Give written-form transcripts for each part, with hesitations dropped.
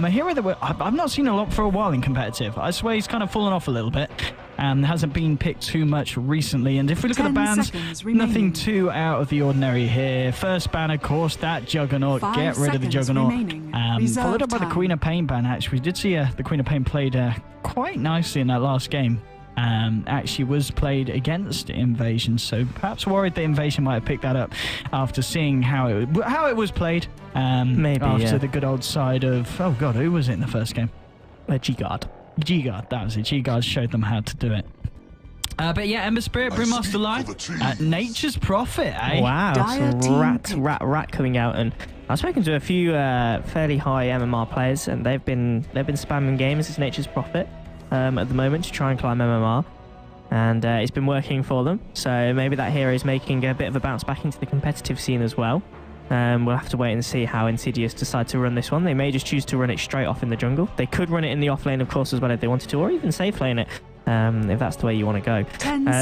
A hero that I've not seen a lot for a while in competitive. I swear he's kind of fallen off a little bit. Hasn't been picked too much recently. And if we look at the bans, nothing too out of the ordinary here. First ban, of course, that Juggernaut. Get rid of the Juggernaut. Followed up by the Queen of Pain ban, actually. We did see the Queen of Pain played quite nicely in that last game. Actually was played against Invasion, so perhaps worried that Invasion might have picked that up after seeing how it was played. Maybe after the good old side of, oh god, who was it in the first game? G-Guard. G-Guard, that was it. G-Guard showed them how to do it. But yeah, Ember Spirit, Brewmaster Live, Nature's Prophet, eh? Wow, some rat coming out, and I've spoken to a few fairly high MMR players, and they've been spamming games as Nature's Prophet at the moment to try and climb MMR, and it's been working for them. So maybe that hero is making a bit of a bounce back into the competitive scene as well. We'll have to wait and see how Insidious decide to run this one. They may just choose to run it straight off in the jungle. They could run it in the off lane, of course, as well if they wanted to, or even safe lane it, if that's the way you want to go.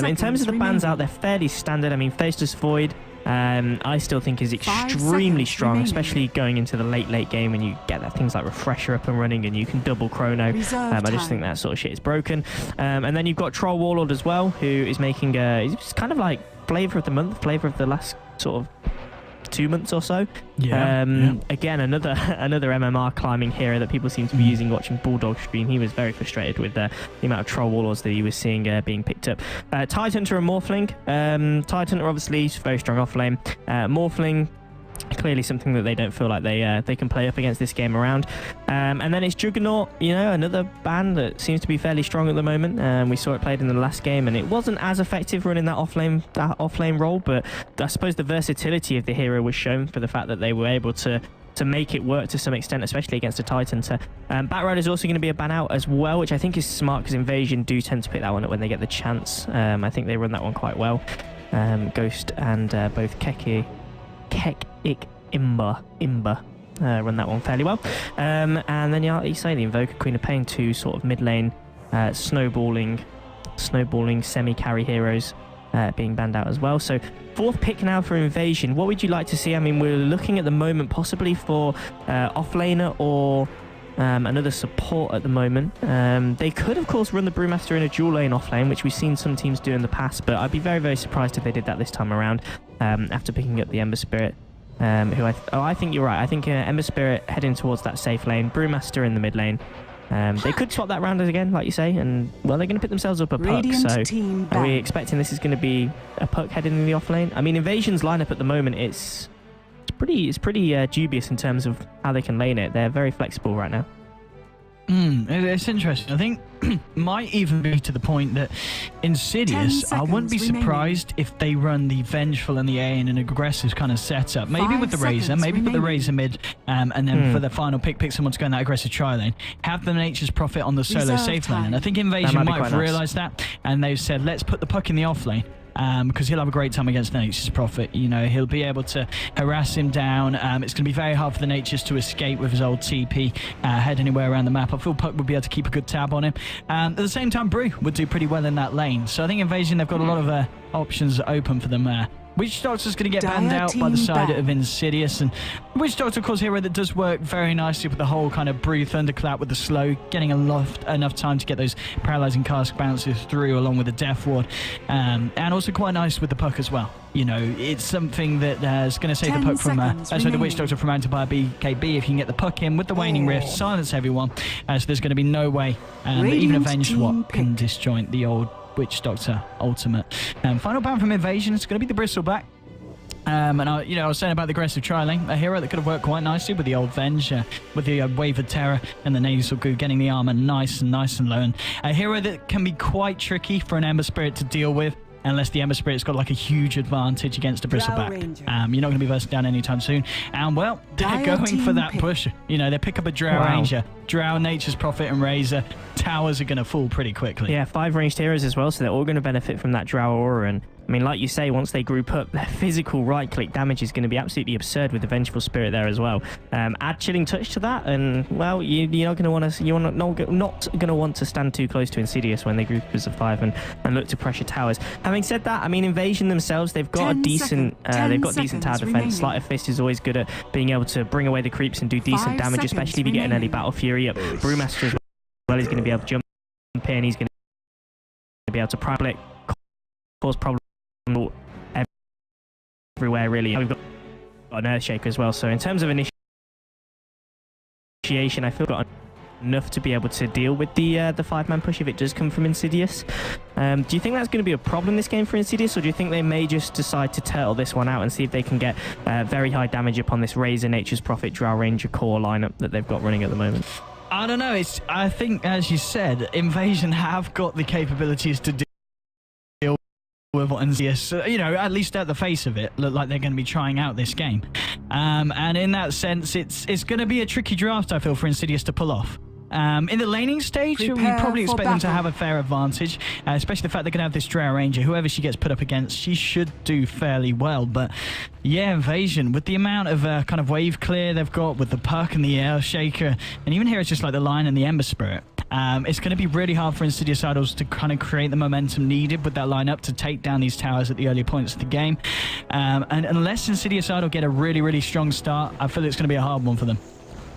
In terms of the bans out, they're fairly standard. I mean, Faceless Void, I still think is extremely strong, especially going into the late game when you get that things like Refresher up and running and you can double chrono. I just think that sort of shit is broken. And then you've got Troll Warlord as well, who is making it's kind of like flavor of the month, flavor of the last sort of 2 months or so. Again, another MMR climbing hero that people seem to be using. Watching Bulldog stream, he was very frustrated with the amount of Troll Warlords that he was seeing being picked up. Tidehunter and Morphling. Tidehunter obviously is very strong off lane. Morphling, clearly something that they don't feel like they can play up against this game around. And then it's Juggernaut, another ban that seems to be fairly strong at the moment. We saw it played in the last game, and it wasn't as effective running that off-lane role, but I suppose the versatility of the hero was shown for the fact that they were able to make it work to some extent, especially against a Tidehunter. Batrider is also going to be a ban out as well, which I think is smart because Invasion do tend to pick that one up when they get the chance. I think they run that one quite well. Ghost and both Kek Imber run that one fairly well. And then you say the Invoker, Queen of Pain, two sort of mid lane snowballing semi-carry heroes being banned out as well. So fourth pick now for Invasion. What would you like to see? I mean, we're looking at the moment possibly for offlaner or another support at the moment. They could, of course, run the Brewmaster in a dual lane offlane, which we've seen some teams do in the past, but I'd be very, very surprised if they did that this time around after picking up the Ember Spirit. I think you're right. I think Ember Spirit heading towards that safe lane, Brewmaster in the mid lane. They could swap that round again, like you say, and well, they're going to pick themselves up a puck. So are we expecting this is going to be a puck heading in the off lane? I mean, Invasion's lineup at the moment it's pretty dubious in terms of how they can lane it. They're very flexible right now. It's interesting. I think might even be to the point that Insidious, I wouldn't be surprised if they run the Vengeful and the A in an aggressive kind of setup. Maybe with the Razor, maybe put the Razor mid, and then for the final pick someone to go in that aggressive tri-lane. Have the Nature's Prophet on the solo safe lane. And I think Invasion might have realised that, and they've said, let's put the puck in the off lane. Because he'll have a great time against Nature's Prophet. He'll be able to harass him down. It's going to be very hard for the Natures to escape with his old TP, head anywhere around the map. I feel Puck would be able to keep a good tab on him. At the same time, Brew would do pretty well in that lane. So I think Invasion, they've got a lot of options open for them. Witch Doctor's going to get banned out by the side of Insidious, and Witch Doctor, of course, hero that does work very nicely with the whole kind of Brew Thunderclap with the slow, getting enough time to get those paralyzing cask bounces through along with the Death Ward, and also quite nice with the puck as well. It's something that is going to save the puck from the Witch Doctor from mounted by a BKB if you can get the puck in with the Waning Rift, silence everyone, so there's going to be no way that even Avenged Swap can disjoint the old Witch Doctor ultimate. Final ban from Invasion is going to be the Bristleback. And I was saying about the aggressive tri-lane, a hero that could have worked quite nicely with the old Venge, with the Wavered Terror and the Nasal Goo, getting the armor nice and low. And a hero that can be quite tricky for an Ember Spirit to deal with, unless the Ember Spirit's got like a huge advantage against a Bristleback. You're not going to be bursting down anytime soon. And well, they're going for that push. They pick up a Drow Ranger, Drow, Nature's Prophet and Razor. Towers are going to fall pretty quickly. Yeah, 5 ranged heroes as well, so they're all going to benefit from that Drow aura. And I mean, like you say, once they group up, their physical right-click damage is going to be absolutely absurd with the Vengeful Spirit there as well. Add Chilling Touch to that, and well, you're not going to want to. You're not going to want to stand too close to Insidious when they group as a 5 and look to pressure towers. Having said that, I mean, Invasion themselves, they've got a decent tower defense. Sleight of Fist is always good at being able to bring away the creeps and do decent damage, especially if you get an early Battle Fury up. Brewmaster as well, he's going to be able to jump in. He's going to be able to prime cause problems everywhere, really. We've got an Earthshaker as well, so in terms of initiation, I feel got enough to be able to deal with the 5-man push if it does come from Insidious. Do you think that's going to be a problem this game for Insidious, or do you think they may just decide to turtle this one out and see if they can get very high damage upon this Razor, Nature's Prophet, Drow Ranger core lineup that they've got running at the moment? I don't know. I think, as you said, Invasion have got the capabilities to deal with what Insidious, at least at the face of it, look like they're going to be trying out this game. And in that sense, it's going to be a tricky draft, I feel, for Insidious to pull off. In the laning stage, we probably expect them to have a fair advantage, especially the fact they're going to have this Drow Ranger. Whoever she gets put up against, she should do fairly well. But yeah, Invasion, with the amount of kind of wave clear they've got, with the Puck and the Earthshaker, and even here it's just like the Lion and the Ember Spirit. It's going to be really hard for Insidious Idols to kind of create the momentum needed with that lineup to take down these towers at the early points of the game. And unless Insidious Idol get a really, really strong start, I feel it's going to be a hard one for them.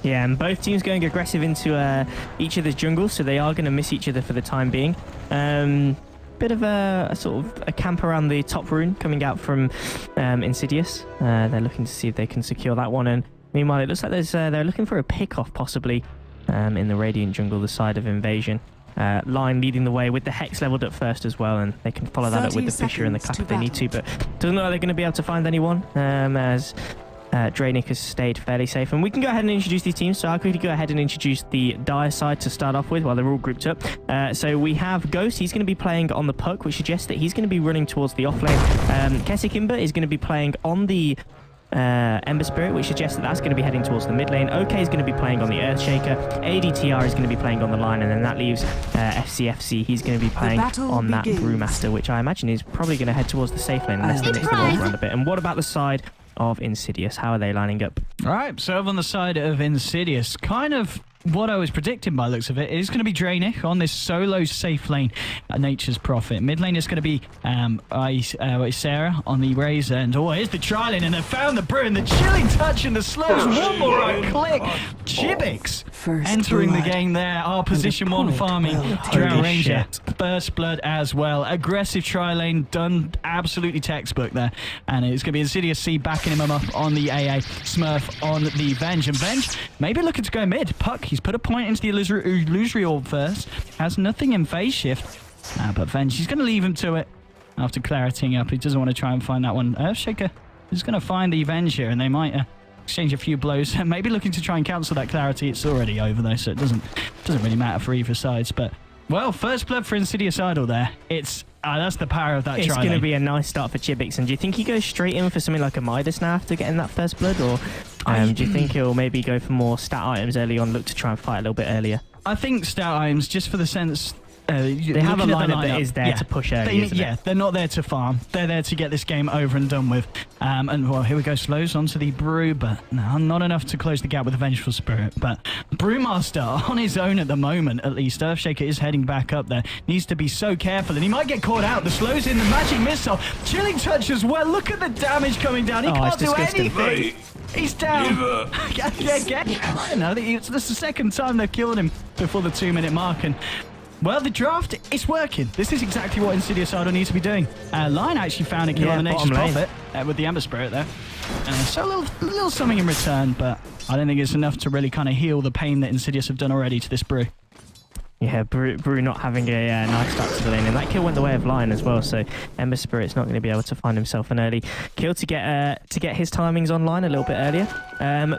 Yeah, and both teams going aggressive into each other's jungles, so they are going to miss each other for the time being. Bit of a sort of a camp around the top rune coming out from Insidious. They're looking to see if they can secure that one, and meanwhile it looks like they're looking for a pick-off possibly in the Radiant jungle, the side of Invasion. Line leading the way with the Hex leveled up first as well, and they can follow that up with the Fissure and the Clap if they need to, but doesn't look like they're going to be able to find anyone as Dranic has stayed fairly safe. And we can go ahead and introduce these teams, so I'll quickly go ahead and introduce the Dire side to start off with while they're all grouped up. So we have Ghost. He's going to be playing on the Puck, which suggests that he's going to be running towards the off lane. Kesikimba is going to be playing on the Ember Spirit, which suggests that that's going to be heading towards the mid lane. OK is going to be playing on the Earthshaker. ADTR is going to be playing on the line, and then that leaves FCFC. He's going to be playing on that Brewmaster, which I imagine is probably going to head towards the safe lane unless they mix the roles around a bit. And what about the side of Insidious? How are they lining up? All right, so over on the side of Insidious, kind of what I was predicting by the looks of it is going to be Dranic on this solo safe lane at Nature's Prophet. Mid lane is going to be Sarah on the Razor, and here's the trialing, and they found the Brew, and the Chilling Touch and the slows. One more right click. Chibbix entering the game there. Our position 1 farming Drow Ranger. First Blood as well. Aggressive tri-lane done, absolutely textbook there. And it's going to be Insidious C backing him up on the AA. Smurf on the Venge. And Venge maybe looking to go mid. Puck, he's put a point into the illusory orb first. Has nothing in phase shift. But Venge, he's going to leave him to it after claritying up. He doesn't want to try and find that one. Earthshaker is going to find the Venge here, and they might exchange a few blows. Maybe looking to try and cancel that clarity. It's already over though, so it doesn't really matter for either sides. But well, first blood for Insidious Idol there. It's that's the power of that. It's going to be a nice start for Chibbix. And do you think he goes straight in for something like a Midas now after getting that first blood, or do you think he'll maybe go for more stat items early on, look to try and fight a little bit earlier? I think stat items, just for the sense. They have a lineup that is there to push early, they're not there to farm. They're there to get this game over and done with. And well, here we go, slows onto the Brew, but no, not enough to close the gap with the Vengeful Spirit. But Brewmaster on his own at the moment, at least. Earthshaker is heading back up there. Needs to be so careful, and he might get caught out. The slows in, the Magic Missile. Chilling Touch as well. Look at the damage coming down. He can't do anything. He's down. No, it's the second time they've killed him before the 2-minute mark, and well, the draft is working. This is exactly what Insidious Idol needs to be doing. Lion actually found a kill on the Nature's Prophet with the Ember Spirit there. So a little something in return, but I don't think it's enough to really kind of heal the pain that Insidious have done already to this Brew. Yeah, Brew not having a nice start to the lane, and that kill went the way of Lion as well, so Ember Spirit's not going to be able to find himself an early kill to get his timings online a little bit earlier.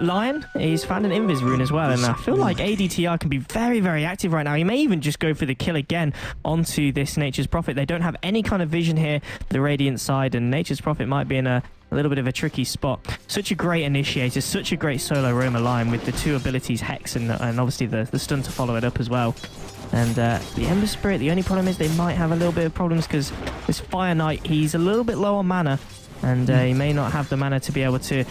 Lion, he's found an Invis rune as well, and I feel like ADTR can be very, very active right now. He may even just go for the kill again onto this Nature's Prophet. They don't have any kind of vision here, the Radiant side, and Nature's Prophet might be in a little bit of a tricky spot. Such a great initiator, such a great solo roamer Lion with the 2 abilities, Hex and obviously the stun to follow it up as well. And the Ember Spirit, the only problem is they might have a little bit of problems because this Fire Knight, he's a little bit low on mana. And he may not have the mana to be able to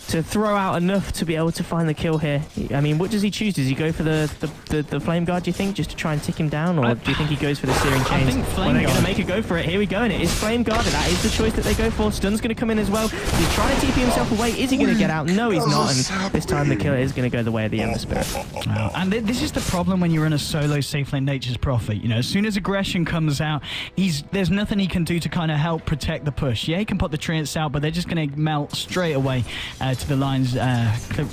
throw out enough to be able to find the kill here. I mean, what does he choose? Does he go for the Flame Guard, do you think, just to try and tick him down? Or do you think he goes for the Searing Chains? I think Flame Well, they're going to Guard. make a go for it. Here we go, and it is Flame Guard. That is the choice that they go for. Stun's going to come in as well. He's trying to TP himself away. Is he going to get out? No, he's not. And this time the kill is going to go the way of the Ember Spirit. Wow. And this is the problem when you're in a solo safe lane Nature's Prophet. You know, as soon as aggression comes out, there's nothing he can do to kind of help protect the push. Yeah, he can put the treants out, but they're just going to melt straight away to the lines,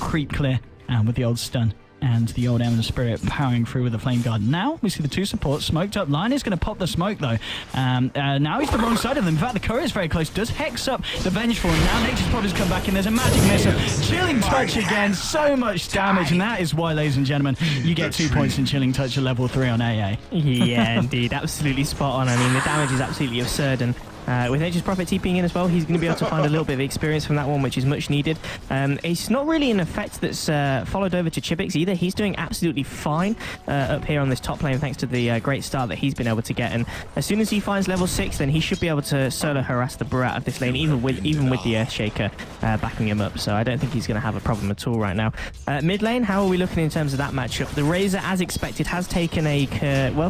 creep clear with the old stun. And the old Ember Spirit powering through with the Flame Guard. Now we see the two supports smoked up. Lion is going to pop the smoke though. Now he's the wrong side of them. In fact, the Courier is very close. Does hex up the Vengeful. And now Nature's Prophet's come back in. There's a magic missile. Chilling Touch again. So much damage. And that is why, ladies and gentlemen, you get 2 points in Chilling Touch at level 3 on AA. Yeah, indeed. Absolutely spot on. I mean, the damage is absolutely absurd. And with Nature's Prophet TPing in as well, he's going to be able to find a little bit of experience from that one, which is much needed. It's not really an effect that's followed over to Chibix either. He's doing absolutely fine up here on this top lane, thanks to the great start that he's been able to get. And as soon as he finds level 6, then he should be able to solo harass the Brat of this lane, even with the Earthshaker backing him up. So I don't think he's going to have a problem at all right now. Mid lane, how are we looking in terms of that matchup? The Razor, as expected, has taken a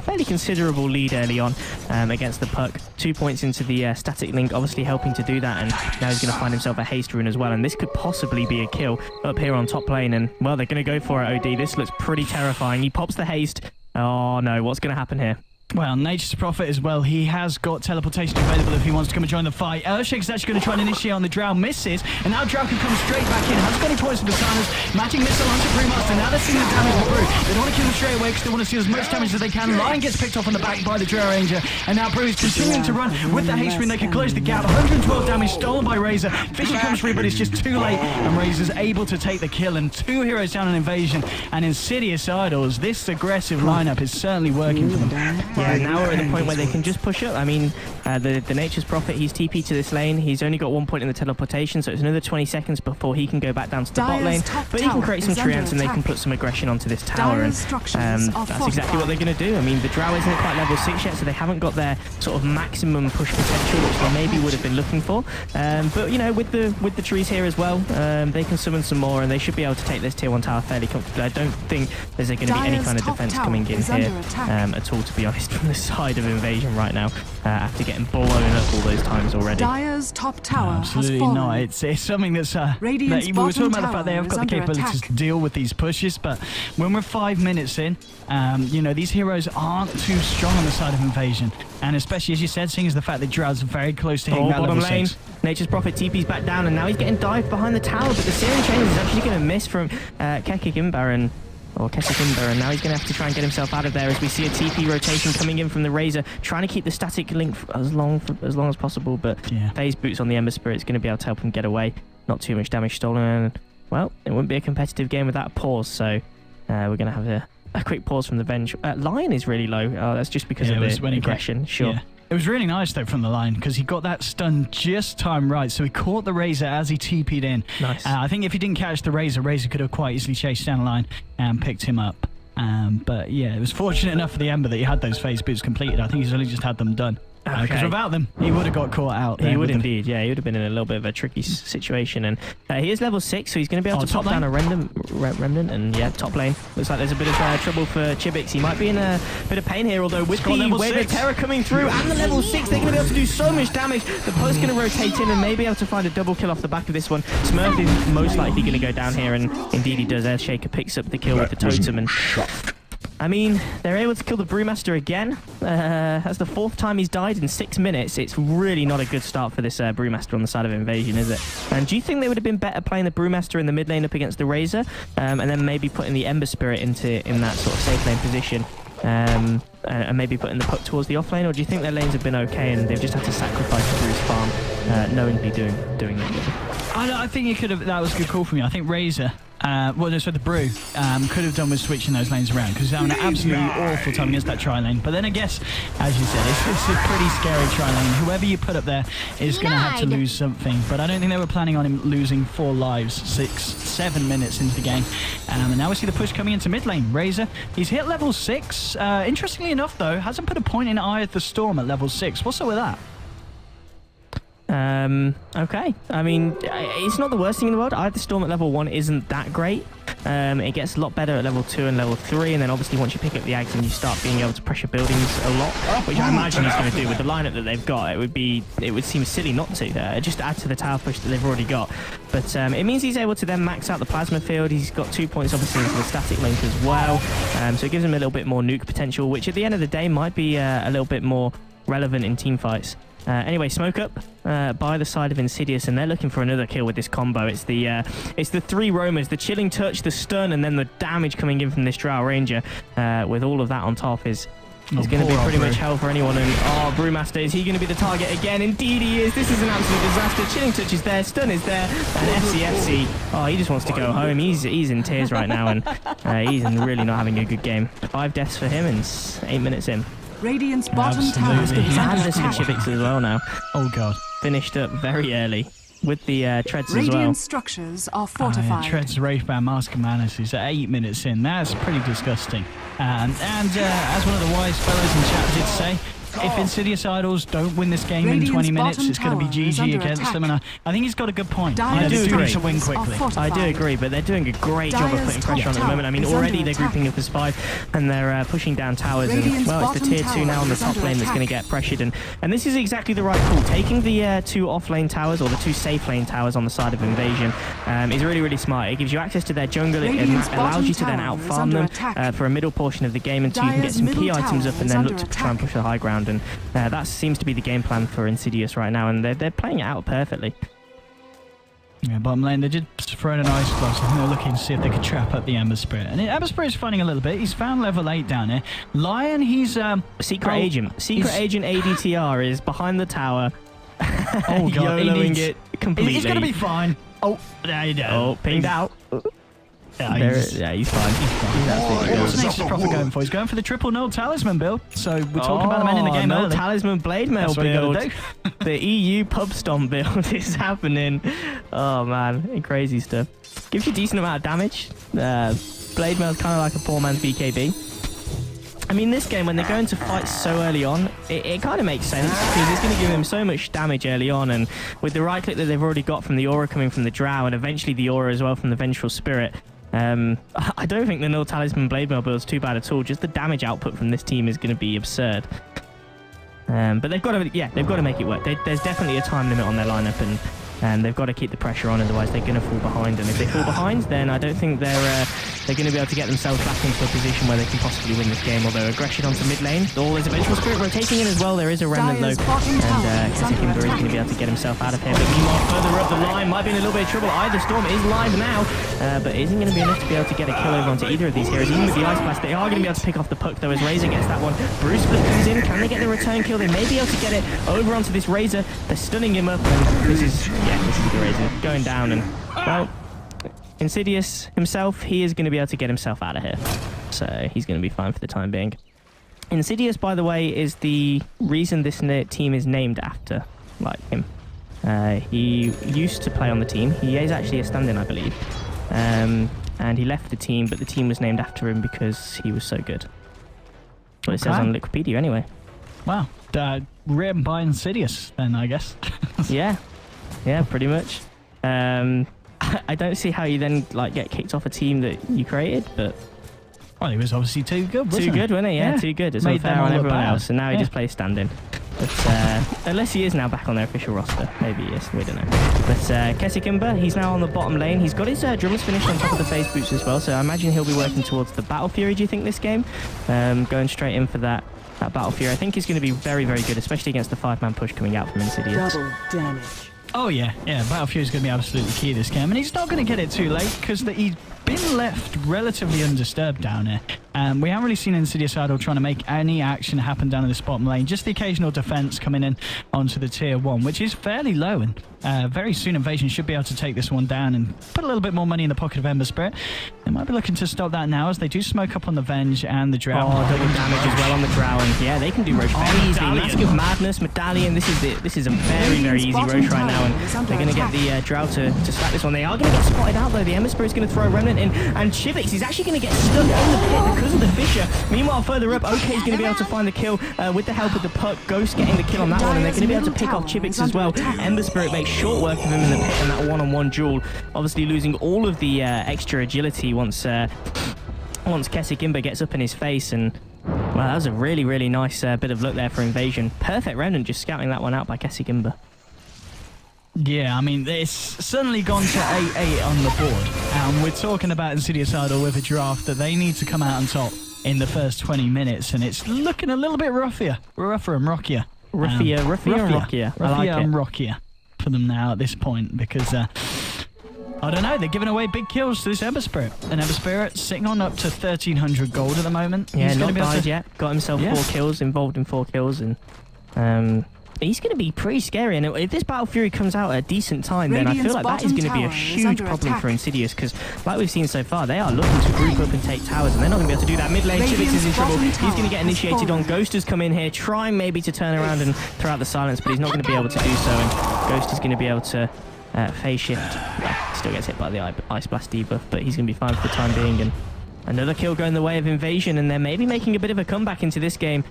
fairly considerable lead early on against the Puck. 2 points into the static link, obviously helping to do that, and now he's going to find himself a haste rune as well, and this could possibly be a kill up here on top lane. And well, they're going to go for it. OD, this looks pretty terrifying. He pops the haste. Oh no, what's going to happen here? Well, Nature's Prophet as well. He has got teleportation available if he wants to come and join the fight. Earthshaker's actually going to try and initiate on the Drow. Misses. And now Drow can come straight back in. Has got any points for the Silence. Magic Missile onto Brewmaster. Now they're seeing the damage of Brew. They don't want to kill him straight away because they want to see as much damage as they can. Lion gets picked off on the back by the Drow Ranger. And now Brew is continuing to run with the haste rune. They can close the gap. 112 damage stolen by Razor. Fishy comes through, but it's just too late. And Razor's able to take the kill. And 2 heroes down on Invasion. And Insidious Idols. This aggressive lineup is certainly working for them. Yeah, now we're at the point where they can just push up. I mean, the Nature's Prophet, he's TP to this lane. He's only got 1 point in the teleportation, so it's another 20 seconds before he can go back down to the bot lane. But he can create some treants and they can put some aggression onto this tower. And that's exactly what they're going to do. I mean, the Drow isn't quite level 6 yet, so they haven't got their sort of maximum push potential, which they maybe would have been looking for. But, you know, with the trees here as well, they can summon some more and they should be able to take this tier 1 tower fairly comfortably. I don't think there's going to be any kind of defense coming in here at all, to be honest, from the side of Invasion right now, after getting blown up all those times already. Dire's top tower Absolutely has fallen. not. It's something that's Radiant's we were talking about the bottom fact they have got the tower is under capabilities attack. to deal with these pushes, but when we're 5 minutes in, you know, these heroes aren't too strong on the side of Invasion, and especially as you said, seeing as the fact that Drow's very close to hitting that bottom level lane. 6. Nature's Prophet TP's back down, and now he's getting dived behind the tower, but the Searing Chains is actually going to miss from Kekigimbaran. Or Kekigimba, and now he's going to have to try and get himself out of there as we see a TP rotation coming in from the Razor, trying to keep the static link as long as possible, but Phase Boots on the Ember Spirit is going to be able to help him get away. Not too much damage stolen, and well, it wouldn't be a competitive game without a pause, so we're going to have a quick pause from the Venge. Lion is really low. That's just because of the aggression, sure. Yeah. It was really nice, though, from the line, because he got that stun just timed right. So he caught the Razor as he TP'd in. Nice. I think if he didn't catch the Razor could have quite easily chased down the line and picked him up. But yeah, it was fortunate enough for the Ember that he had those phase boots completed. I think he's only just had them done. Because without them, he would have got caught out. He would indeed, yeah. He would have been in a little bit of a tricky situation. And he is level 6, so he's going to be able to pop down a Remnant. And yeah, top lane. Looks like there's a bit of trouble for Chibix. He might be in a bit of pain here, although with the Wave of Terror coming through and the level 6, they're going to be able to do so much damage. The Post's going to rotate in and maybe able to find a double kill off the back of this one. Smurf is most likely going to go down here, and indeed he does. Earthshaker picks up the kill with the totem, and I mean, they're able to kill the Brewmaster again. That's the 4th time he's died in 6 minutes. It's really not a good start for this Brewmaster on the side of Invasion, is it? And do you think they would have been better playing the Brewmaster in the mid lane up against the Razor, and then maybe putting the Ember Spirit in that sort of safe lane position, and maybe putting the Puck towards the off lane? Or do you think their lanes have been okay and they've just had to sacrifice Brew's farm, knowingly doing that? I think you could have. That was a good call from you. I think Razor, the Brew, could have done with switching those lanes around because he's having an absolutely awful time against that tri lane. But then I guess, as you said, it's a pretty scary tri lane. Whoever you put up there is going to have to lose something. But I don't think they were planning on him losing 4 lives 7 minutes into the game. And now we see the push coming into mid lane. Razor, he's hit level 6. Interestingly enough, though, hasn't put a point in Eye of the Storm at level 6. What's up with that? Okay. I mean, it's not the worst thing in the world. Eye of the Storm at level 1 isn't that great. It gets a lot better at level 2 and level 3, and then obviously once you pick up the Ags and you start being able to pressure buildings a lot, which I imagine he's going to do with the lineup that they've got. It would seem silly not to. Just add to the tower push that they've already got. But it means he's able to then max out the plasma field. He's got 2 points obviously into the static link as well. So it gives him a little bit more nuke potential, which at the end of the day might be a little bit more relevant in team fights. Anyway, smoke up by the side of Insidious, and they're looking for another kill with this combo. It's the 3 roamers, the chilling touch, the stun, and then the damage coming in from this Drow Ranger. With all of that on top is going to be pretty much hell for anyone. And Brewmaster, is he going to be the target again? Indeed he is. This is an absolute disaster. Chilling touch is there, stun is there, and FCFC. Oh, he just wants to go home. He's in tears right now, and he's really not having a good game. 5 deaths for him, and 8 minutes in. Radiant's bottom tower is And the Civics as well now. Oh god. Finished up very early with the treads as well. Radiant structures are fortified. Treads, Wraithbound, Mask of Manus is at 8 minutes in. That's pretty disgusting. And as one of the wise fellows in chat did say, if Insidious Idols don't win this game in 20 minutes, it's going to be GG against them. And I think he's got a good point. I do agree. To win quickly. I do agree, but they're doing a great job of putting pressure on at the moment. I mean, already they're grouping up as 5, and they're pushing down towers. And, well, it's the tier 2 now on the top lane that's going to get pressured. And this is exactly the right call. Taking the 2 off-lane towers, or the 2 safe lane towers on the side of Invasion, is really, really smart. It gives you access to their jungle. It allows you to then out-farm them for a middle portion of the game until you can get some key items up and then look to try and push the high ground. And that seems to be the game plan for Insidious right now, and they're playing it out perfectly. Yeah, bottom lane, they did throw in an ice gloss. I think they're looking to see if they could trap up the Ember Spirit. And Ember Spirit's finding a little bit. He's found level 8 down here. Lion, he's Secret Agent ADTR is behind the tower. Oh god, YOLOing it completely. He's gonna be fine. Oh, there you go. Oh, pinged out. Yeah, he's fine. He's absolutely good. What's Nature's Prophet going for? He's going for the triple null talisman build. So we're talking about the men in the game null early. Talisman blade mail build. The EU pub stomp build is happening. Oh man, crazy stuff. Gives you a decent amount of damage. Blade mail is kind of like a poor man's BKB. I mean, this game, when they're going to fight so early on, it kind of makes sense because it's going to give them so much damage early on, and with the right click that they've already got from the aura coming from the Drow, and eventually the aura as well from the Vengeful Spirit, I don't think the null talisman blade mail build is too bad at all. Just the damage output from this team is going to be absurd. But they've got to make it work. There's definitely a time limit on their lineup, and they've got to keep the pressure on, otherwise they're going to fall behind. And if they fall behind, then I don't think they're going to be able to get themselves back into a position where they can possibly win this game. Although aggression onto mid lane, there's a Vengeful Spirit rotating in as well. There is a remnant though, and Kessikimber is going to be able to get himself out of here. But meanwhile, further up the line, might be in a little bit of trouble. Either Storm is live now, but isn't going to be enough to be able to get a kill over onto either of these heroes. Even with the Ice Blast, they are going to be able to pick off the puck though as Razor gets that one. Bruce Split comes in. Can they get the return kill? They may be able to get it over onto this Razor. They're stunning him up, and this is the Razor going down. And well, Insidious himself, he is going to be able to get himself out of here, so he's going to be fine for the time being. Insidious, by the way, is the reason this team is named after, like him. He used to play on the team. He is actually a stand-in, I believe, and he left the team, but the team was named after him because he was so good. Well, it says on Wikipedia anyway. Wow, written by Insidious then, I guess. Yeah, pretty much. I don't see how you then get kicked off a team that you created, but well, he was obviously too good, wasn't he? Too good, wasn't he? Yeah, too good. It's unfair on everyone else, and now he just plays stand-in. But unless he is now back on their official roster, maybe he is. We don't know. But Kessikimber, he's now on the bottom lane. He's got his drummers finished on top of the phase boots as well, so I imagine he'll be working towards the Battle Fury. Do you think this game, going straight in for that Battle Fury? I think he's going to be very, very good, especially against the 5-man push coming out from Insidious. Double damage. Oh yeah, Battle Fury is going to be absolutely key this game, and he's not going to get it too late because he's been left relatively undisturbed down here. We haven't really seen Insidious Idol trying to make any action happen down in this bottom lane. Just the occasional defense coming in onto the tier 1, which is fairly low. And very soon Invasion should be able to take this one down and put a little bit more money in the pocket of Ember Spirit. They might be looking to stop that now as they do smoke up on the Venge and the Drow. Oh, double damage as well on the Drow. And yeah, they can do Roche very easily. Mask of Madness, Medallion. This is a very easy Roche right now. And they're going to get the Drow to slap this one. They are going to get spotted out though. The Ember Spirit's going to throw a Remnant in. And Chivix is actually going to get stuck in the pit because of the Fissure. Meanwhile, further up, OK is going to be able to find the kill with the help of the Puck. Ghost getting the kill on that one. And they're going to be able to pick off Chivix as well. Ember Spirit makes short work of him in the pit in that one-on-one duel. Obviously losing all of the extra agility once Keswick Imber gets up in his face. And well, that was a really nice bit of luck there for Invasion. Perfect Remnant just scouting that one out by Keswick Imber. Yeah, I mean, it's suddenly gone to 8-8 on the board. And we're talking about Insidious Idol with a draft that they need to come out on top in the first 20 minutes. And it's looking a little bit rougher and rockier. Roughier and rockier. I like and rockier for them now at this point because... I don't know, they're giving away big kills to this Ember Spirit. And Ember Spirit sitting on up to 1,300 gold at the moment. Yeah, not died yet. Got himself 4 kills, involved in 4 kills. And he's going to be pretty scary. And if this Battle Fury comes out at a decent time, then I feel like that is going to be a huge problem for Insidious. Because like we've seen so far, they are looking to group up and take towers. And they're not going to be able to do that. Mid lane, Chivix is in trouble. He's going to get initiated on. Ghost has come in here, trying maybe to turn around and throw out the silence. But he's not going to be able to do so. And Ghost is going to be able to... phase shift. Yeah, still gets hit by the Ice Blast debuff, but he's going to be fine for the time being. And another kill going the way of Invasion, and they're maybe making a bit of a comeback into this game.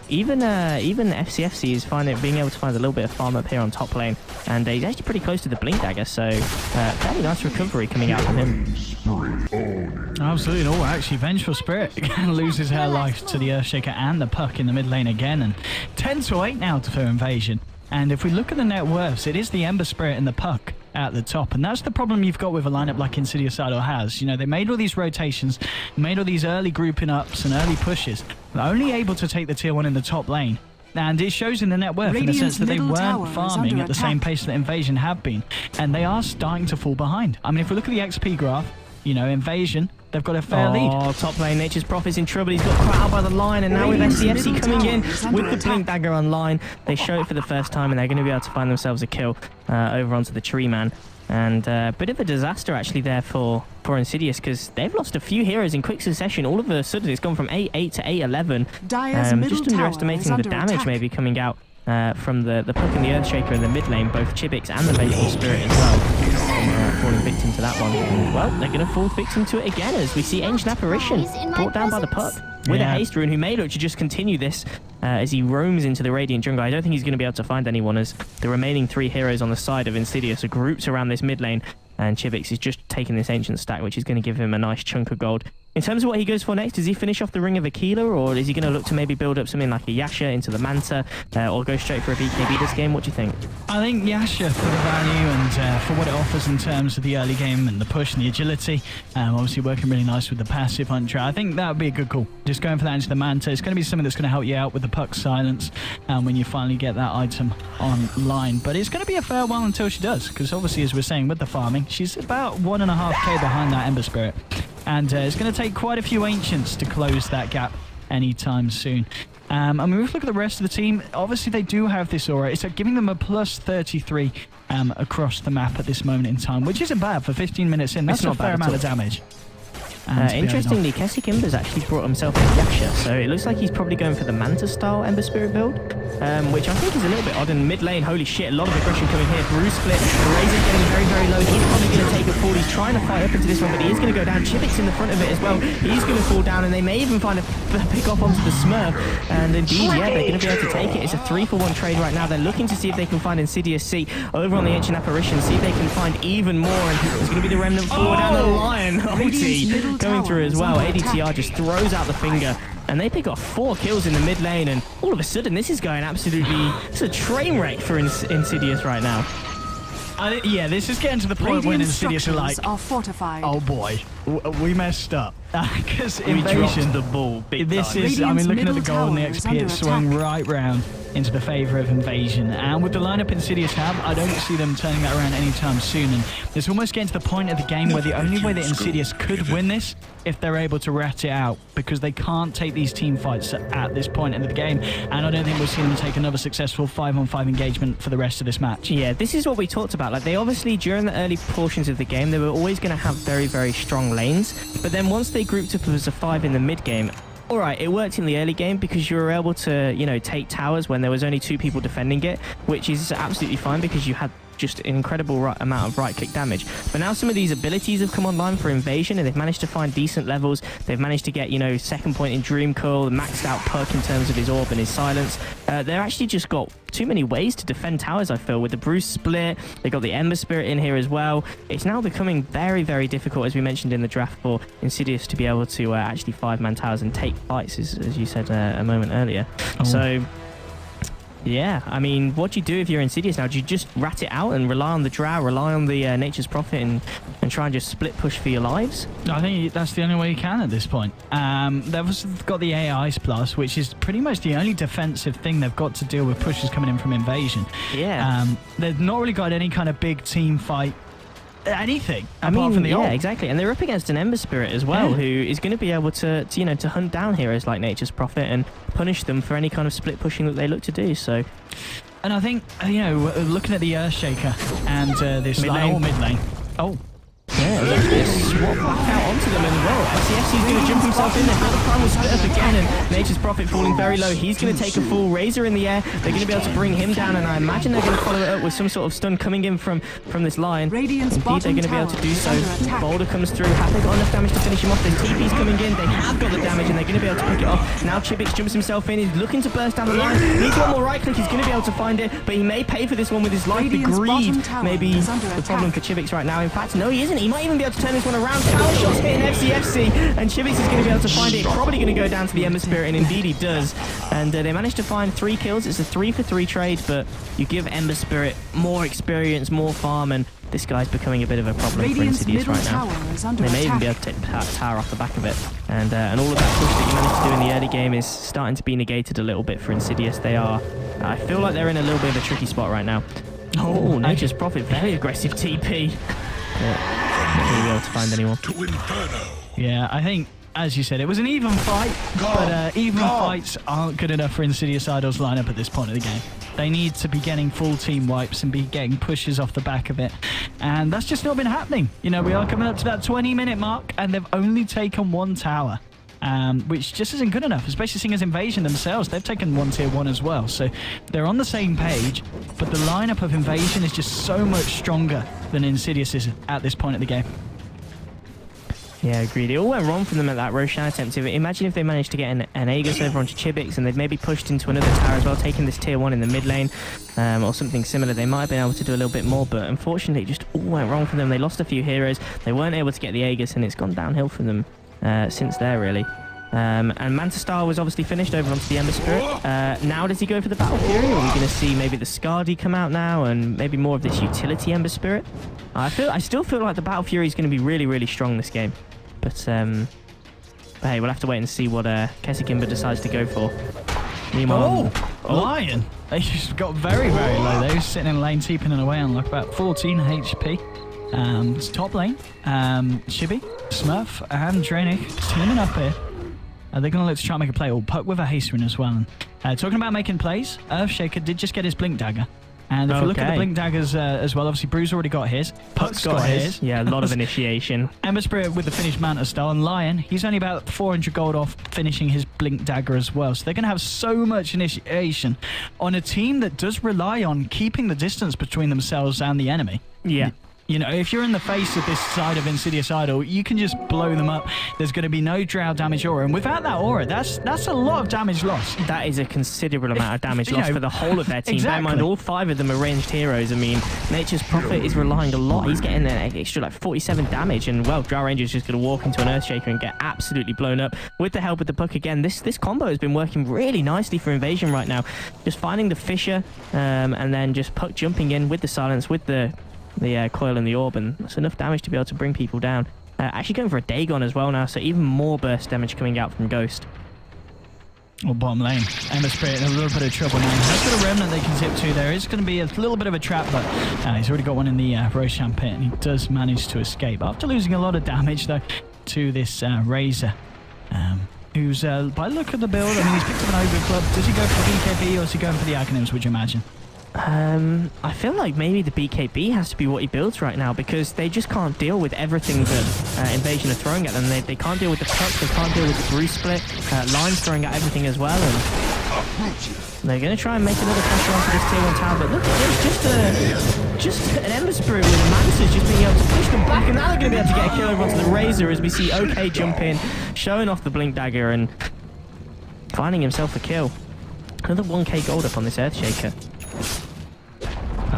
Even FCFC is being able to find a little bit of farm up here on top lane, and he's actually pretty close to the Blink Dagger, so fairly nice recovery coming out from him. Absolutely. Oh, actually, Vengeful Spirit loses her life to the Earthshaker and the Puck in the mid lane again, and 10-8 now for Invasion. And if we look at the net worths, it is the Ember Spirit and the Puck at the top. And that's the problem you've got with a lineup like Insidious Idol has. You know, they made all these rotations, made all these early grouping ups and early pushes. They're only able to take the tier 1 in the top lane. And it shows in the net worth in the sense that they weren't farming at the same pace that Invasion have been. And they are starting to fall behind. I mean, if we look at the XP graph, you know, Invasion, they've got a fair lead. Oh, top lane, Nature's Prophet's in trouble. He's got caught out by the line, and now with SCFC coming in with the Blink Dagger online, they show it for the first time, and they're going to be able to find themselves a kill over onto the Tree Man. And a bit of a disaster actually there for Insidious, because they've lost a few heroes in quick succession. All of a sudden, it's gone from 8-8 to 8-11. Just underestimating the damage maybe coming out from the Puck and the Earthshaker in the mid lane, both Chibix and the Vengeful Spirit as well. Falling victim to that one. And, well, they're going to fall victim to it again as we see Ancient Apparition brought down by the Puck with a haste rune, who may look to just continue this as he roams into the Radiant jungle. I don't think he's going to be able to find anyone, as the remaining 3 heroes on the side of Insidious are grouped around this mid lane, and Chibix is just taking this Ancient stack, which is going to give him a nice chunk of gold. In terms of what he goes for next, does he finish off the Ring of Aquila, or is he going to look to maybe build up something like a Yasha into the Manta, or go straight for a BKB this game? What do you think? I think Yasha for the value and for what it offers in terms of the early game and the push and the agility. Obviously working really nice with the passive Hunter. I think that would be a good call. Just going for that into the Manta. It's going to be something that's going to help you out with the Puck silence when you finally get that item online. But it's going to be a fair while until she does, because obviously, as we're saying, with the farming, she's about 1.5k behind that Ember Spirit. And it's going to take quite a few Ancients to close that gap anytime soon. I mean, if we look at the rest of the team, obviously they do have this aura. It's giving them a plus 33 across the map at this moment in time, which isn't bad for 15 minutes in. That's a fair amount of damage. Interestingly, Keswick Imber's actually brought himself a Yasha, so it looks like he's probably going for the Manta style Ember Spirit build, which I think is a little bit odd. In mid lane, holy shit, a lot of aggression coming here. Bruce split, Razor's getting very low. He's probably going to take a fall. He's trying to fight up into this one, but he is going to go down. Chivix in the front of it as well. He's going to fall down, and they may even find a pick off onto the Smurf. And indeed, yeah, they're going to be able to take it. It's a 3-for-1 trade right now. They're looking to see if they can find Insidious C over on the Ancient Apparition, see if they can find even more. And there's going to be the Remnant forward down the Lion. OT going through as well. ADTR just throws out the finger, and they pick off 4 kills in the mid lane, and all of a sudden this is going absolutely... It's a train wreck for Insidious right now. Yeah, this is getting to the point when Insidious are like, oh boy, we messed up. Because Invasion, the ball big this time. is, I mean, looking at the goal and the XP, it swung right round. into the favor of Invasion. And with the lineup Insidious have, I don't see them turning that around anytime soon. And it's almost getting to the point of the game where the only way that Insidious could win this if they're able to rat it out, because they can't take these team fights at this point in the game. And I don't think we'll see them take another successful 5-on-5 engagement for the rest of this match. Yeah, this is what we talked about. Like, they obviously, during the early portions of the game, they were always going to have very, very strong lanes. But then once they grouped up as a 5 in the mid game, all right, it worked in the early game because you were able to, you know, take towers when there was only 2 people defending it, which is absolutely fine because you had just an incredible amount of right-click damage. But now some of these abilities have come online for Invasion, and they've managed to find decent levels. They've managed to get, you know, second point in Dream Coil, maxed out Puck in terms of his orb and his silence. They're actually just got too many ways to defend towers, I feel, with the Bruce split. They got the Ember Spirit in here as well. It's now becoming very, very difficult, as we mentioned in the draft, for Insidious to be able to actually 5-man towers and take fights, as you said a moment earlier. Oh. So yeah, I mean, what do you do if you're Insidious now? Do you just rat it out and rely on the Drow, rely on the Nature's Prophet and try and just split push for your lives? I think that's the only way you can at this point. They've also got the AI's Plus, which is pretty much the only defensive thing they've got to deal with pushes coming in from Invasion. Yeah. They've not really got any kind of big team fight anything apart from the ult. Yeah, exactly. And they're up against an Ember Spirit as well, who is going to be able to hunt down heroes like Nature's Prophet and punish them for any kind of split pushing that they look to do. So, and I think, you know, looking at the Earthshaker and this mid lane. Oh. Yeah, swap back out onto them, and well, FCFC is going to jump himself in. They've got the primal split up again, and Nature's Prophet falling very low. He's going to take a full Razor in the air. They're going to be able to bring him down, and I imagine they're going to follow it up with some sort of stun coming in from this line. Indeed, they're going to be able to do so. Boulder comes through. Have they got enough damage to finish him off? There's TP's coming in. They have got the damage, and they're going to be able to pick it off. Now Chibix jumps himself in. He's looking to burst down the line. Needs one more right click. He's going to be able to find it, but he may pay for this one with his life. The greed may be the problem for Chibix right now. In fact, no, he isn't. He might even be able to turn this one around. Tower shots hitting FCFC, and Chibix is going to be able to find it. Probably going to go down to the Ember Spirit, and indeed he does. And they managed to find 3 kills. It's a 3-for-3 trade, but you give Ember Spirit more experience, more farm, and this guy's becoming a bit of a problem for Insidious right now. They may even be able to take the tower off the back of it. And all of that push that you managed to do in the early game is starting to be negated a little bit for Insidious. They are, I feel like they're in a little bit of a tricky spot right now. Oh, Nature's Prophet, very aggressive TP. Yeah. Not going to be able to find anyone. Yeah, I think, as you said, it was an even fight, but even fights aren't good enough for Insidious Idol's lineup at this point of the game. They need to be getting full team wipes and be getting pushes off the back of it, and that's just not been happening. You know, we are coming up to that 20-minute mark, and they've only taken 1 tower. Which just isn't good enough, especially seeing as Invasion themselves. They've taken 1 tier 1 as well, so they're on the same page, but the lineup of Invasion is just so much stronger than Insidious is at this point of the game. Yeah, agreed. It all went wrong for them at that Roshan attempt. Imagine if they managed to get an Aegis over onto Chibix, and they'd maybe pushed into another tower as well, taking this tier 1 in the mid lane, or something similar. They might have been able to do a little bit more, but unfortunately it just all went wrong for them. They lost a few heroes. They weren't able to get the Aegis, and it's gone downhill for them since there, really. And Manta Star was obviously finished over onto the Ember Spirit. Now does he go for the Battle Fury, or are we going to see maybe the Skadi come out now and maybe more of this utility Ember Spirit? I still feel like the Battle Fury is going to be really, really strong this game. But hey, we'll have to wait and see what Kesikimba decides to go for. Meanwhile, Lion! They just got very, very low. They were sitting in lane, teeping away on like about 14 HP. It's top lane. Chibi, Smurf, and Draenic teaming up here. They're going to look to try and make a play. Or Puck with a haste rune as well. And, talking about making plays, Earthshaker did just get his Blink Dagger. And if you look at the Blink Daggers as well, obviously Bruce already got his. Puck's got his. Yeah, a lot of initiation. Ember Spirit with the finished Manta Star. And Lion, he's only about 400 gold off finishing his Blink Dagger as well. So they're going to have so much initiation on a team that does rely on keeping the distance between themselves and the enemy. Yeah. You know, if you're in the face of this side of Insidious Idol, you can just blow them up. There's going to be no Drow damage aura. And without that aura, that's a lot of damage lost. That is a considerable amount of damage lost for the whole of their team. Exactly. Bear in mind, all 5 of them are ranged heroes. I mean, Nature's Prophet is relying a lot. He's getting an extra like 47 damage. And, well, Drow Ranger's just going to walk into an Earthshaker and get absolutely blown up. With the help of the Puck again, this combo has been working really nicely for Invasion right now. Just finding the Fissure and then just Puck jumping in with the silence, with the coil and the orb, and that's enough damage to be able to bring people down. Actually going for a Dagon as well now, so even more burst damage coming out from Ghost. Or bottom lane. Ember Spirit in a little bit of trouble now. That's got a Remnant they can zip to. There is going to be a little bit of a trap, but he's already got one in the Roshan pit, and he does manage to escape. After losing a lot of damage, though, to this Razor, who's, by the look of the build, I mean, he's picked up an Ogre Club. Does he go for the BKB, or is he going for the Acronyms, would you imagine? I feel like maybe the BKB has to be what he builds right now, because they just can't deal with everything that Invasion are throwing at them. They can't deal with the pucks, they can't deal with the Bruce split, Lines throwing at everything as well, and they're going to try and make a little pressure onto this tier 1 tower, but look, there's just an Ember Spirit with the Mantis just being able to push them back, and now they're going to be able to get a kill over onto the Razor as we see OK jump in, showing off the Blink Dagger and finding himself a kill. Another 1k gold up on this Earthshaker.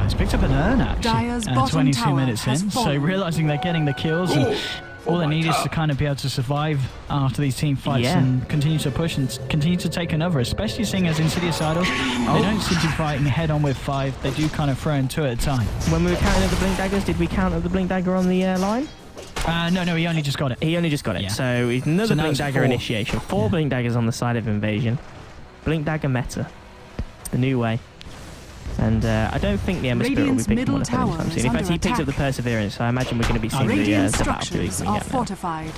He's picked up an urn, Dire's actually, bottom 22 tower minutes in. has So fallen. realizing they're getting the kills, and all they need is to kind of be able to survive after these team fights and continue to push and continue to take another, especially seeing as Insidious Idols, they don't seem to be fighting head on with 5. They do kind of throw in 2 at a time. When we were counting up the Blink Daggers, did we count up the Blink Dagger on the line? No, he only just got it. He only just got it. Yeah. So it's another now Blink it's Dagger 4. initiation. 4 Blink Daggers on the side of Invasion. Blink Dagger meta. It's the new way. And I don't think the Ember Spirit will be picking one up anytime soon. In fact, he picks up the Perseverance, so I imagine we're going to be seeing Radiant the Battlefield structures coming are out now. fortified.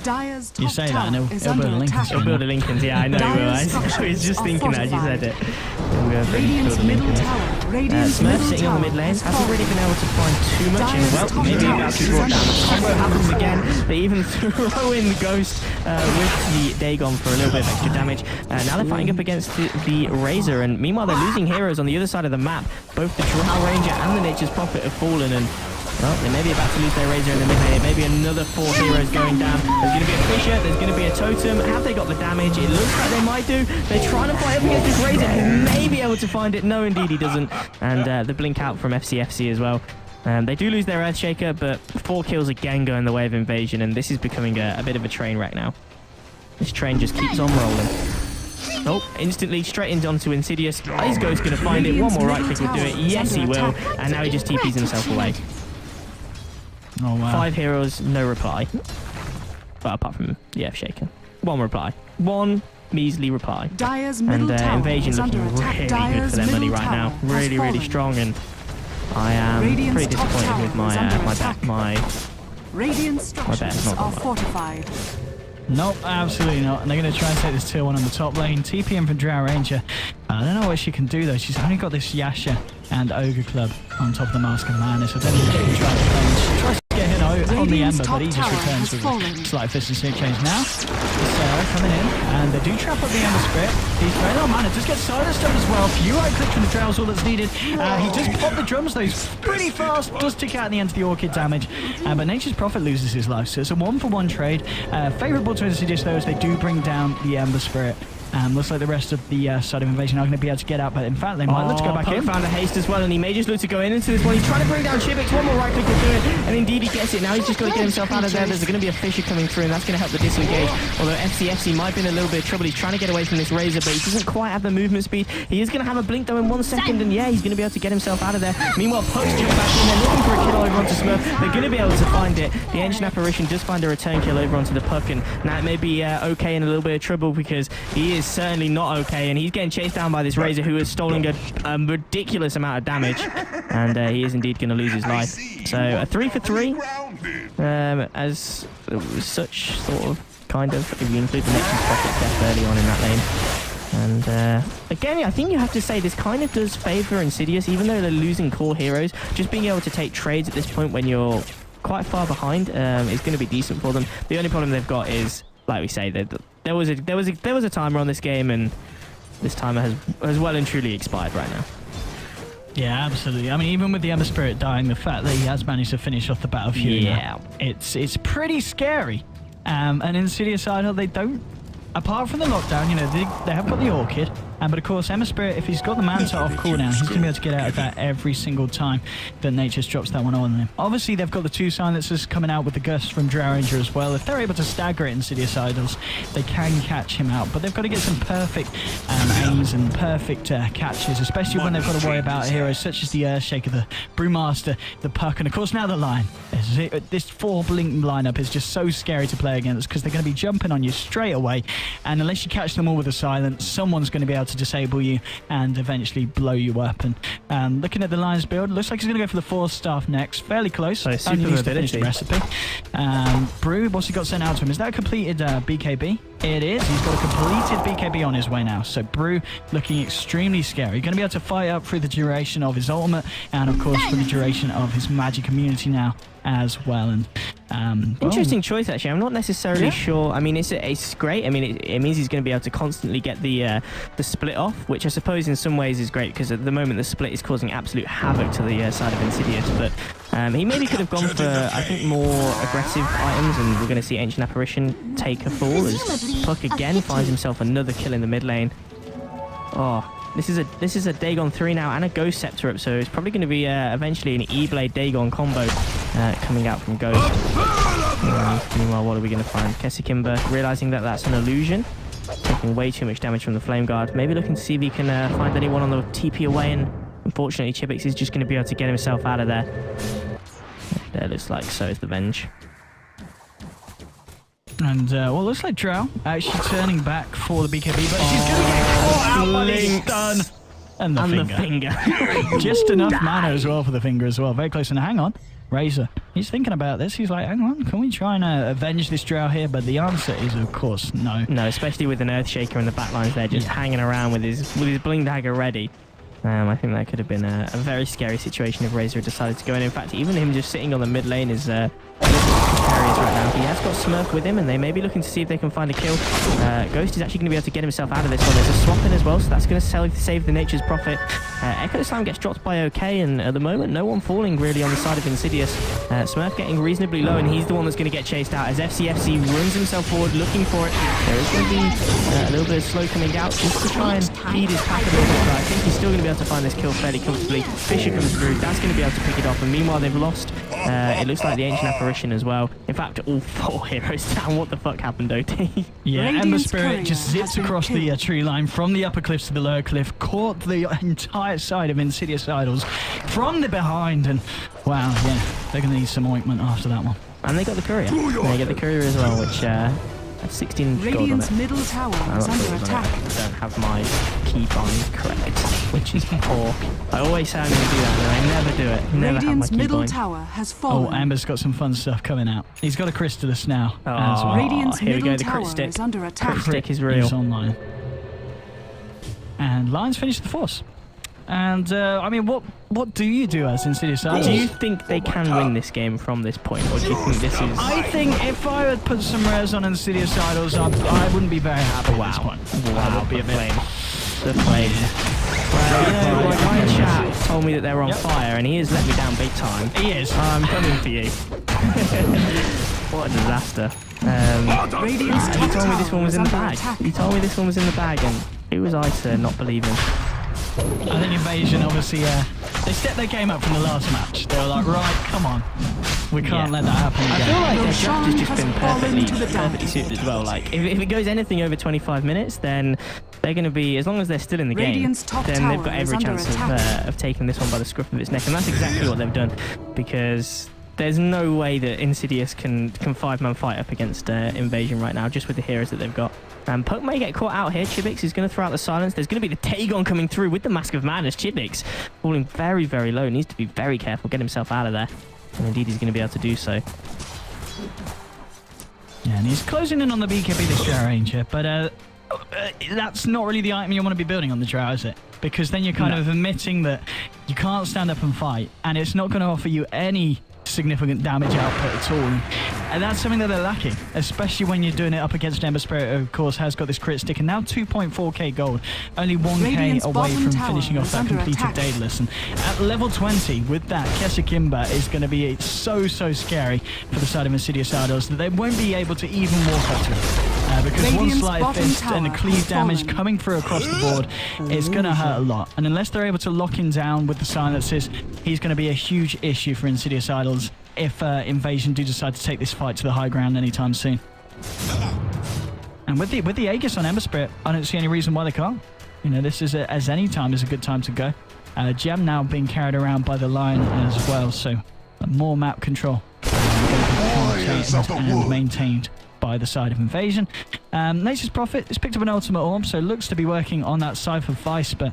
Dire's top You say that, tower and he'll is build a under Lincoln attack. soon. He'll build a Lincoln's, yeah, I know he will. I was just thinking that as you said it. Radiant's middle tower. Radiant's Smurf middle sitting on the tower mid lane, has hasn't really fallen. been able to find too much in. Well, Dire's maybe top about to tower draw is down. The under combo happens attack. again. They even throw in the Ghost with the Dagon for a little bit of extra damage. Now they're fighting up against the Razor, and meanwhile they're losing heroes on the other side of the map. Both the Drow Ranger and the Nature's Prophet have fallen, and well, they may be about to lose their Razor in the mid lane. Maybe another 4 heroes going down. There's going to be a Fisher. There's going to be a Totem. Have they got the damage? It looks like they might do. They're trying to fight up against this Razor. He may be able to find it. No, indeed he doesn't. And the blink out from FCFC as well. They do lose their Earthshaker, but 4 kills again go in the way of Invasion, and this is becoming a bit of a train wreck now. This train just keeps on rolling. Oh, instantly straight into onto Insidious. Is Ghost going to find it? One more right click will do it. Yes, he will. And now he just TPs himself away. Oh, wow. 5 heroes, no reply. Well, apart from the Earthshaker. 1 reply. 1 measly reply. Dire's middle And tower Invasion is looking under attack. really good Dire's for their money middle right now. tower has Really, really fallen. strong, and I am Radiant's pretty top disappointed tower with is my under my attack. Radiant bet's structures not are gone well. fortified. Nope, absolutely not. And they're going to try and take this tier 1 on the top lane. TPM from Drow Ranger. I don't know what she can do, though. She's only got this Yasha and Ogre Club on top of the Mask of Madness. I don't think she can try to play. She tries to get hit on the Radiant's Ember, but he top just tower returns has with fallen. a slight fist and snake change. Now, Sarah coming in, and they do trap up the Ember Spirit. He's very low mana. Just gets silenced up as well. Few right clicks from the Drow's all that's needed. He just popped the drums, though. He's pretty fast. Does tick out at the end of the Orchid damage. But Nature's Prophet loses his life, so it's a 1-for-1 trade. Favourable to Insidious, though, as they do bring down the Ember Spirit. Looks like the rest of the side of Invasion are going to be able to get out, but in fact they might. Let's go back in. Found a haste as well, and he may just look to go into this one. He's trying to bring down Shivix. 1 more right click will do it, and indeed he gets it. Now he's just got to get himself out of there. There's going to be a Fisher coming through, and that's going to help the disengage. Although FCFC might be in a little bit of trouble. He's trying to get away from this Razor, but he doesn't quite have the movement speed. He is going to have a blink though in 1 second, and yeah, he's going to be able to get himself out of there. Meanwhile, Puck's jump back in. They're looking for a kill over onto Smurf. They're going to be able to find it. The Ancient Apparition does find a return kill over onto the Puck, and now it may be OK in a little bit of trouble, because he is certainly not okay, and he's getting chased down by this Razor who has stolen a ridiculous amount of damage, and he is indeed going to lose his life. So a 3 for 3 as such, sort of, kind of, if you include the Nature's Prophet death early on in that lane. And again, I think you have to say this kind of does favour Insidious, even though they're losing core heroes. Just being able to take trades at this point when you're quite far behind is going to be decent for them. The only problem they've got is, like we say, there was a timer on this game, and this timer has well and truly expired right now. Yeah, absolutely. I mean, even with the Ember Spirit dying, the fact that he has managed to finish off the Battlefield, it's pretty scary. And Insidious Idol, they don't, apart from the lockdown, you know, they have got the Orchid, But of course, Ember Spirit, if he's got the Manta off cooldown, he's going to be able to get out of that every single time that Nature's drops that one on him. Obviously, they've got the 2 silencers coming out with the Gust from Drow Ranger as well. If they're able to stagger it Insidious Idols, they can catch him out. But they've got to get some perfect aims and perfect catches, especially when they've got to worry about heroes such as the Earthshaker, the Brewmaster, the Puck, and of course now the Lion. This 4 blink lineup is just so scary to play against because they're going to be jumping on you straight away, and unless you catch them all with a silence, someone's going to be able to disable you and eventually blow you up. And looking at the Lion's build, looks like he's going to go for the 4 staff next, fairly close. So Only super needs to finish the mobility. recipe. Brew, what's he got sent out to him? Is that a completed BKB? It is. He's got a completed BKB on his way now. So Brew looking extremely scary. Going to be able to fight up through the duration of his ultimate and, of course, for the duration of his magic immunity now as well. And Interesting choice, actually. I'm not necessarily sure. I mean, it's great. I mean, it means he's going to be able to constantly get the split off, which I suppose in some ways is great because at the moment the split is causing absolute havoc to the side of Insidious. But he maybe could have gone for, I think, more aggressive items, and we're going to see Ancient Apparition take a fall as Puck again finds himself another kill in the mid lane. Oh, this is a Dagon 3 now and a Ghost Scepter up, so it's probably going to be eventually an E-Blade Dagon combo coming out from Ghost. Meanwhile, what are we going to find? Kessikimber realizing that that's an illusion, taking way too much damage from the Flame Guard. Maybe looking to see if he can find anyone on the TP away, and unfortunately Chibix is just going to be able to get himself out of there. There looks like so is the Venge. And, well, looks like Drow actually turning back for the BKB, but she's going to get caught out by the stun. And the finger. Just enough mana as well for the finger as well. Very close. And hang on, Razor. He's thinking about this. He's like, hang on, can we try and avenge this Drow here? But the answer is, of course, no. No, especially with an Earthshaker in the backlines there, just hanging around with his Bling Dagger ready. I think that could have been a very scary situation if Razor had decided to go in. In fact, even him just sitting on the mid lane is precarious right now. He has got Smurf with him, and they may be looking to see if they can find a kill. Ghost is actually going to be able to get himself out of this one. There's a swap in as well, so that's going to save the Nature's Prophet. Echo Slam gets dropped by OK, and at the moment, no one falling really on the side of Insidious. Smurf getting reasonably low, and he's the one that's going to get chased out as FCFC runs himself forward looking for it. There is going to be a little bit of slow coming out just to try and feed his pack a little bit. But I think he's still going to be able to find this kill fairly comfortably. Fisher comes through, that's going to be able to pick it off, and meanwhile they've lost. It looks like the Ancient Apparition as well. In fact, all 4 heroes down. What the fuck happened, OT? Yeah, Ember Spirit just zips across the tree line from the upper cliffs to the lower cliff, caught the entire side of Insidious Idols from the behind, and wow, yeah, they're going to need some ointment after that one. And they got the courier. They get the courier as well, which has 16 gold on Radiant's it. middle tower is under attack. I don't have my key bind correct, which is poor. I always say I'm going to do that, and I never do it. Never Radiant's have my key middle bind. tower has Oh, fallen. Amber's got some fun stuff coming out. He's got a Crystallis now as well. Radiant's here we go, middle the crit tower stick. is under attack. Crit stick is real. He's online. And Lions finished the force. And, I mean, what do you do as Insidious Idols? Do you think they can win this game from this point, or do you think this is... I think if I had put some res on Insidious Idols, I wouldn't be very happy at this point. Wow, That would be a bit... The flame. Well, you know, like my chat told me that they were on fire, and he has let me down big time. He is. I'm coming for you. What a disaster. Radiant's He top told me this tower one was is in the under bag. attack. He told me this one was in the bag, and who was I to not believe him? I think Invasion, obviously, they stepped their game up from the last match. They were like, right, come on. We can't let that happen I again. feel like their Roshan draft has just has been fallen to the perfectly suited as well. Like, if it goes anything over 25 minutes, then they're going to be, as long as they're still in the game, Radiant's top then they've got tower is every under chance attack. of taking this one by the scruff of its neck. And that's exactly what they've done, because there's no way that Insidious can 5-man fight up against Invasion right now, just with the heroes that they've got. Puck may get caught out here. Chibix is going to throw out the silence. There's going to be the Dagon coming through with the Mask of Madness. Chibix falling very, very low. Needs to be very careful, get himself out of there. And indeed, he's going to be able to do so. Yeah, and he's closing in on the BKB, this Drow Ranger, but that's not really the item you want to be building on the Drow, is it? Because then you're kind of admitting that you can't stand up and fight, and it's not going to offer you any significant damage output at all. And that's something that they're lacking, especially when you're doing it up against Ember Spirit, who of course has got this crit stick, and now 2.4k gold, only 1k Radiant's away bottom from tower finishing off is that under completed attack. Daedalus. And at level 20, with that, Kessikimber is going to be so scary for the side of Insidious Idols that they won't be able to even walk up to it. because one Radiant's slight bottom fist and the tower cleave has damage fallen. coming through across the board, it's going to hurt a lot. And unless they're able to lock him down with the silences, he's going to be a huge issue for Insidious Idols if Invasion do decide to take this fight to the high ground anytime soon. And with the Aegis on Ember Spirit, I don't see any reason why they can't. You know, this is as any time is a good time to go. Gem now being carried around by the Lion as well, so more map control and maintained by the side of Invasion. Nature's Prophet has picked up an Ultimate Orb, so looks to be working on that side for Vice, but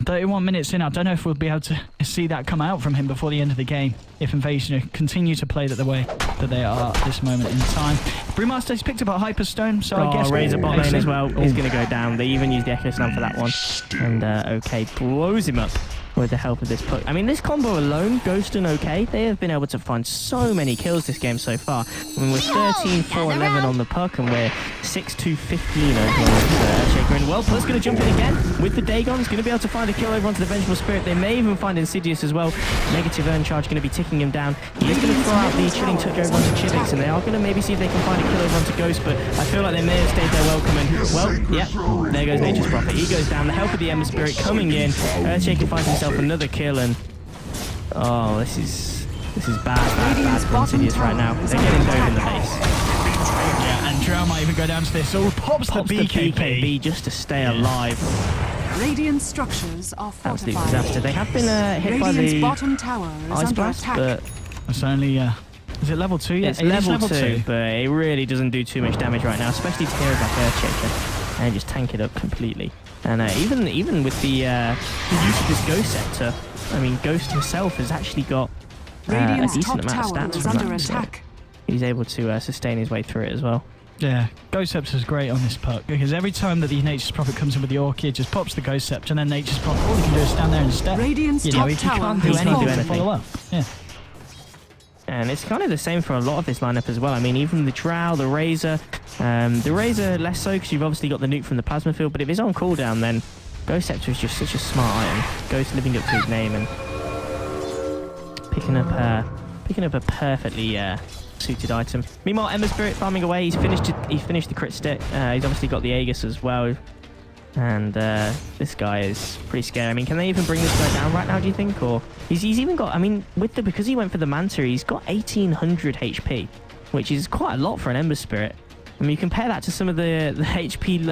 31 minutes in, I don't know if we'll be able to see that come out from him before the end of the game if Invasion continue to play the way that they are at this moment in time. Brewmaster has picked up a Hyperstone, so I guess... Razor bot lane as well is going to go down. They even used the Echo Slam for that one. And OK blows him up with the help of this puck. I mean, this combo alone, Ghost and OK, they have been able to find so many kills this game so far. I mean, we're 13-4-11 on the puck, and we're 6-2-15 over on Shaker. And well, Plus going to jump in again with the Dagon. He's going to be able to find a kill over onto the Vengeful Spirit. They may even find Insidious as well. Negative Earn Charge going to be ticking him down. He is going to throw out the Chilling Touch over onto Chivix, and they are going to maybe see if they can find a kill over onto Ghost, but I feel like they may have stayed there welcome. And well, yeah, there goes Nature's Prophet. He goes down. The help of the Ember Spirit coming in. Earthshaker finds himself another kill, and oh, this is bad for Insidious right now. They're getting dove in the face. Yeah, and Drow might even go down to this. Oh, pops the BKB just to stay alive. Radiant structures are Absolute fortified. disaster. They have been hit by Radiant's the bottom tower is Ice under Blast, attack. but It's only, is it level 2 yet? it's level 2, but it really doesn't do too much damage right now, especially to heroes like Earthshaker, and just tank it up completely. And even with the use of this Ghost Scepter, I mean, Ghost himself has actually got a Radiant's decent top amount of tower stats is from under that, so attack. he's able to sustain his way through it as well. Yeah, Ghost Scepter is great on this puck because every time that the Nature's Prophet comes in with the Orchid, just pops the Ghost Scepter, and then Nature's Prophet, all he can do is stand there and step. Radiant's You know, top he tower can't do has anything fallen. to follow up. Yeah. And it's kind of the same for a lot of this lineup as well. I mean, even the Drow, the Razor, less so because you've obviously got the nuke from the Plasma Field, but if it's on cooldown, then Ghost Scepter is just such a smart item. Ghost living up to his name and picking up a perfectly suited item. Meanwhile, Ember Spirit farming away. He's finished the crit stick. He's obviously got the Aegis as well. And this guy is pretty scary. I mean, can they even bring this guy down right now, do you think? Or he's even got, I mean, because he went for the Manta, he's got 1800 HP, which is quite a lot for an Ember Spirit. I mean, you compare that to some of the HP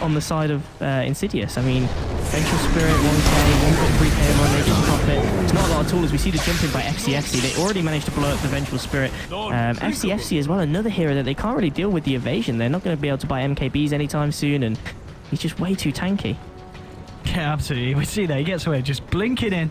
on the side of Insidious. I mean, Vengeful Spirit, 1k, 1.3k on Nature's Prophet. It's not a lot at all, as we see the jumping by FCFC. They already managed to blow up the Vengeful Spirit. FCFC as well, another hero that they can't really deal with the evasion. They're not going to be able to buy MKBs anytime soon, and he's just way too tanky. Yeah, absolutely. We see that he gets away, just blinking in,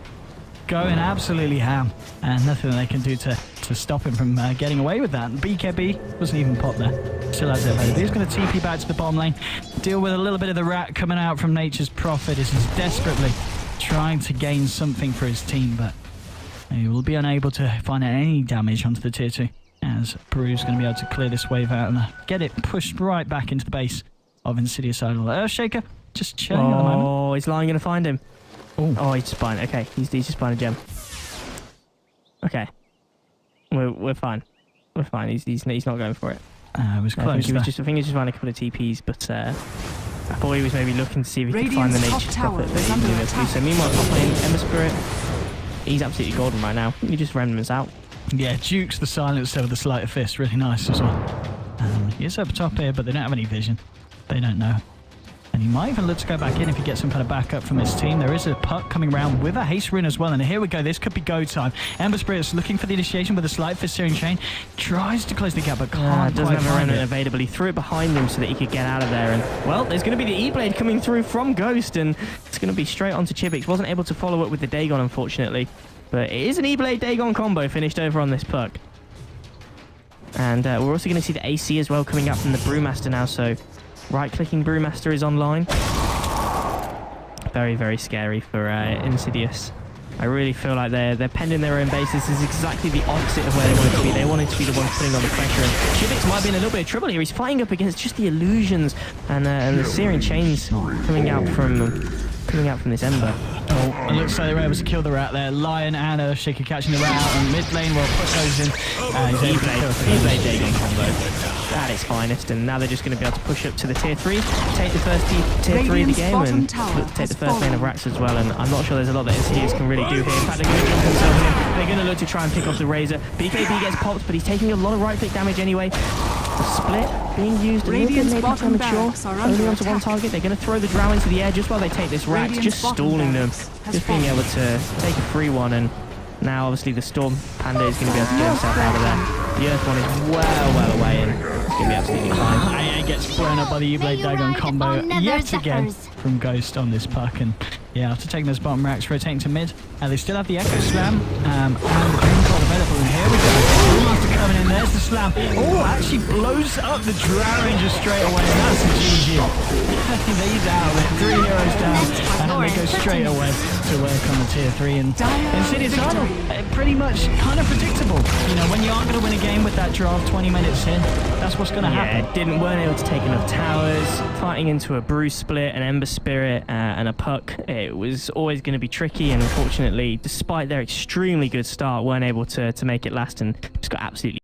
going absolutely ham, and nothing they can do to stop him from getting away with that. And BKB wasn't even popped there. Still has it available. He's going to TP back to the bottom lane, deal with a little bit of the rat coming out from Nature's Prophet as he's desperately trying to gain something for his team, but he will be unable to find any damage onto the tier 2 as Brew's going to be able to clear this wave out and get it pushed right back into the base of Insidious Idol. Earthshaker just chilling at the moment. Oh, is Lion going to find him? Ooh. Oh, he's just buying. Okay, he's just buying a gem. Okay, we're fine. We're fine. He's not going for it. It was close. I think he was just finding a couple of TPs, but I thought he was maybe looking to see if he could find the Radiant's Nature's top Prophet, tower but is he under didn't do attack. so. Meanwhile, top lane, Ember Spirit, he's absolutely golden right now. He just remnants out. Yeah, Duke's the silencer with the sleight of fist. Really nice as well. He is up top here, but they don't have any vision. They don't know. And he might even look to go back in if he gets some kind of backup from his team. There is a puck coming around with a haste rune as well. And here we go. This could be go time. Ember Spirit's looking for the initiation with a slight fist searing chain. Tries to close the gap, but can't Doesn't quite have a find remnant it. available. He threw it behind him so that he could get out of there. And, well, there's going to be the E-Blade coming through from Ghost, and it's going to be straight onto Chibix. Wasn't able to follow up with the Dagon, unfortunately. But it is an E-Blade Dagon combo finished over on this puck. And we're also going to see the AC as well coming up from the Brewmaster now, so right-clicking Brewmaster is online. Very, very scary for Insidious. I really feel like they're pending their own base. This is exactly the opposite of where they wanted to be. They wanted to be the ones putting on the pressure. And Chivix might be in a little bit of trouble here. He's fighting up against just the illusions and the searing chains coming out from coming out from this Ember. Oh, it looks like they were able to kill the rat there. Lion and Earthshaker catching the rat out on mid lane. Well, push those in. He's able to kill He-Blade Dagon combo at its finest, and now they're just going to be able to push up to the tier 3, take the first tier 3 of the game, and look to take the first lane of racks as well. And I'm not sure there's a lot that Insidious can really do here. In fact, they're going to jump themselves in. They're going to look to try and pick off the Razor. BKB gets popped, but he's taking a lot of right-click damage anyway. The split being used a little bit maybe premature. Only onto one target. They're going to throw the drow into the air just while they take this rat, just stalling them, just being able to take a free one. And now obviously the Storm Panda is going to be able to get himself out of there. The Earth one is well away, and it's going to be absolutely fine. And gets blown up by the U-Blade Dagon combo yet again from Ghost on this puck. And yeah, after taking those bottom racks, rotating to mid, they still have the Echo Slam and the Dream Coil available. And here we go. Brewmaster coming in. There's the slam. Oh, actually blows up the Drow Ranger straight away. And that's a GG. He's out of it. 3 heroes down, and then they go straight away to work on the tier 3. And Insidious Idol, pretty much kind of predictable. You know, when you aren't going to win a game with that draw of 20 minutes in, that's what's going to happen. Weren't able to take enough towers, fighting into a Brew Split, an Ember Spirit, and a Puck. It was always going to be tricky, and unfortunately, despite their extremely good start, weren't able to make it last, and just got absolutely